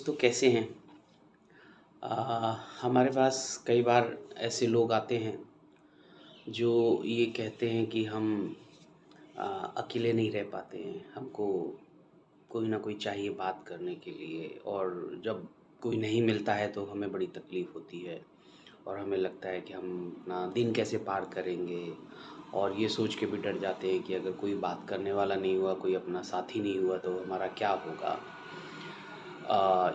तो कैसे हैं? हमारे पास कई बार ऐसे लोग आते हैं जो ये कहते हैं कि हम अ, अकेले नहीं रह पाते हैं, हमको कोई ना कोई चाहिए बात करने के लिए। और जब कोई नहीं मिलता है तो हमें बड़ी तकलीफ़ होती है और हमें लगता है कि हम अपना दिन कैसे पार करेंगे। और ये सोच के भी डर जाते हैं कि अगर कोई बात करने वाला नहीं हुआ, कोई अपना साथी नहीं हुआ तो हमारा क्या होगा।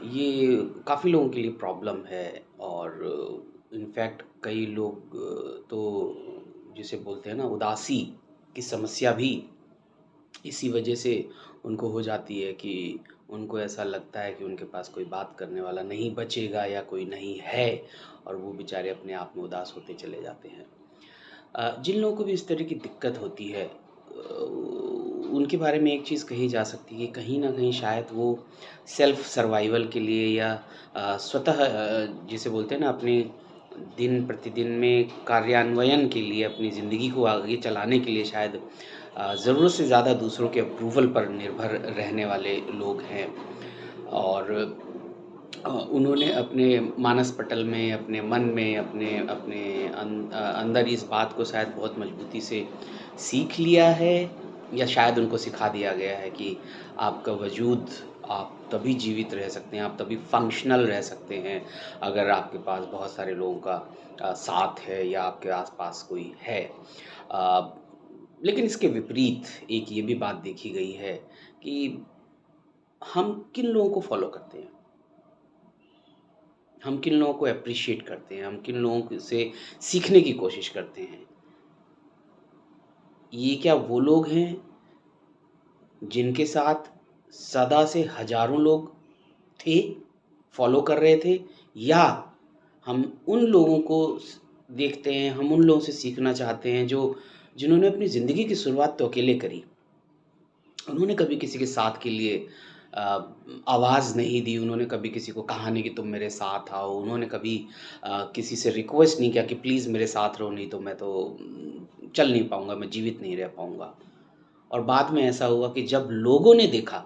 ये काफ़ी लोगों के लिए प्रॉब्लम है। और इनफैक्ट कई लोग तो जिसे बोलते हैं ना, उदासी की समस्या भी इसी वजह से उनको हो जाती है कि उनको ऐसा लगता है कि उनके पास कोई बात करने वाला नहीं बचेगा या कोई नहीं है, और वो बेचारे अपने आप में उदास होते चले जाते हैं। जिन लोगों को भी इस तरह की दिक्कत होती है, उनके बारे में एक चीज़ कही जा सकती है कि कहीं न कहीं शायद वो सेल्फ सर्वाइवल के लिए या स्वतः जिसे बोलते हैं ना, अपने दिन प्रतिदिन में कार्यान्वयन के लिए, अपनी ज़िंदगी को आगे चलाने के लिए शायद ज़रूरत से ज़्यादा दूसरों के अप्रूवल पर निर्भर रहने वाले लोग हैं। और उन्होंने अपने मानस पटल में, अपने मन में, अपने अपने अंदर इस बात को शायद बहुत मजबूती से सीख लिया है, या शायद उनको सिखा दिया गया है कि आपका वजूद, आप तभी जीवित रह सकते हैं, आप तभी फंक्शनल रह सकते हैं अगर आपके पास बहुत सारे लोगों का साथ है या आपके आसपास कोई है। अ, लेकिन इसके विपरीत एक ये भी बात देखी गई है कि हम किन लोगों को फॉलो करते हैं, हम किन लोगों को एप्रिशिएट करते हैं, हम किन लोगों से सीखने की कोशिश करते हैं। ये क्या वो लोग हैं जिनके साथ सदा से हज़ारों लोग थे, फॉलो कर रहे थे, या हम उन लोगों को देखते हैं, हम उन लोगों से सीखना चाहते हैं जो जिन्होंने अपनी ज़िंदगी की शुरुआत तो अकेले करी। उन्होंने कभी किसी के साथ के लिए अ, आवाज़ नहीं दी, उन्होंने कभी किसी को कहा नहीं कि तुम मेरे साथ आओ, उन्होंने कभी किसी से रिक्वेस्ट नहीं किया कि प्लीज़ मेरे साथ रहो, नहीं तो मैं तो चल नहीं पाऊँगा, मैं जीवित नहीं रह पाऊँगा। और बाद में ऐसा हुआ कि जब लोगों ने देखा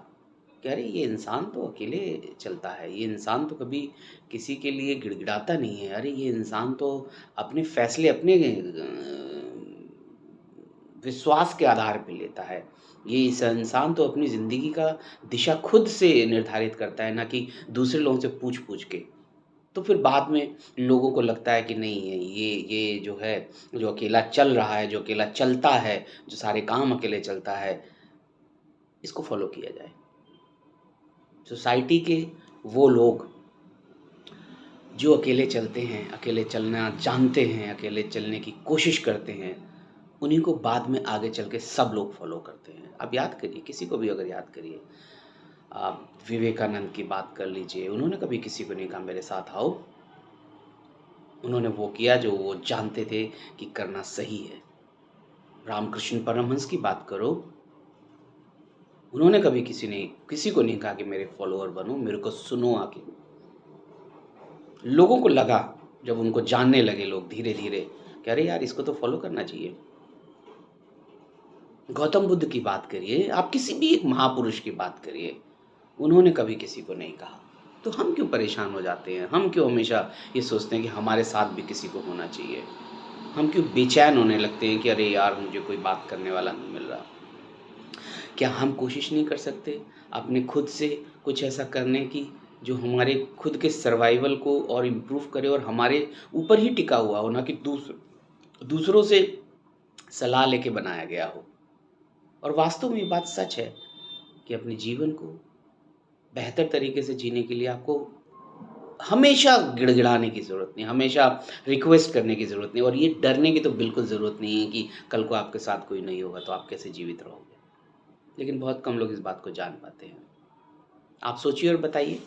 कि अरे ये इंसान तो अकेले चलता है, ये इंसान तो कभी किसी के लिए गिड़गिड़ाता नहीं है, अरे ये इंसान तो अपने फैसले अपने विश्वास के आधार पे लेता है। ये इस इंसान तो अपनी ज़िंदगी का दिशा खुद से निर्धारित करता है, ना कि दूसरे लोगों से पूछ-पूछ के। तो फिर बाद में लोगों को लगता है कि नहीं है, ये जो है, जो अकेला चल रहा है, जो अकेला चलता है, जो सारे काम अकेले चलता है, इसको फ़ॉलो किया जाए। सोसाइटी के वो लोग जो अकेले चलते हैं, अकेले चलना जानते हैं, अकेले चलने की कोशिश करते हैं, उन्हीं को बाद में आगे चल के सब लोग फ़ॉलो करते हैं। आप याद करिए, किसी को भी अगर याद करिए, आप विवेकानंद की बात कर लीजिए, उन्होंने कभी किसी को नहीं कहा मेरे साथ आओ। उन्होंने वो किया जो वो जानते थे कि करना सही है। रामकृष्ण परमहंस की बात करो, उन्होंने कभी किसी को नहीं कहा कि मेरे फॉलोअर बनो, मेरे को सुनो आके। लोगों को लगा, जब उनको जानने लगे लोग धीरे-धीरे कि अरे यार, इसको तो फॉलो करना चाहिए। गौतम बुद्ध की बात करिए, आप किसी भी एक महापुरुष की बात करिए, उन्होंने कभी किसी को नहीं कहा। तो हम क्यों परेशान हो जाते हैं? हम क्यों हमेशा ये सोचते हैं कि हमारे साथ भी किसी को होना चाहिए? हम क्यों बेचैन होने लगते हैं कि अरे यार, मुझे कोई बात करने वाला नहीं मिल रहा? क्या हम कोशिश नहीं कर सकते अपने खुद से कुछ ऐसा करने की, जो हमारे खुद के सर्वाइवल को और इम्प्रूव करे और हमारे ऊपर ही टिका हुआ हो, ना कि दूसरों से सलाह लेके बनाया गया हो। और वास्तव में ये बात सच है कि अपने जीवन को बेहतर तरीके से जीने के लिए आपको हमेशा गिड़गिड़ाने की ज़रूरत नहीं, हमेशा रिक्वेस्ट करने की ज़रूरत नहीं, और ये डरने की तो बिल्कुल ज़रूरत नहीं है कि कल को आपके साथ कोई नहीं होगा तो आप कैसे जीवित रहोगे। लेकिन बहुत कम लोग इस बात को जान पाते हैं। आप सोचिए और बताइए।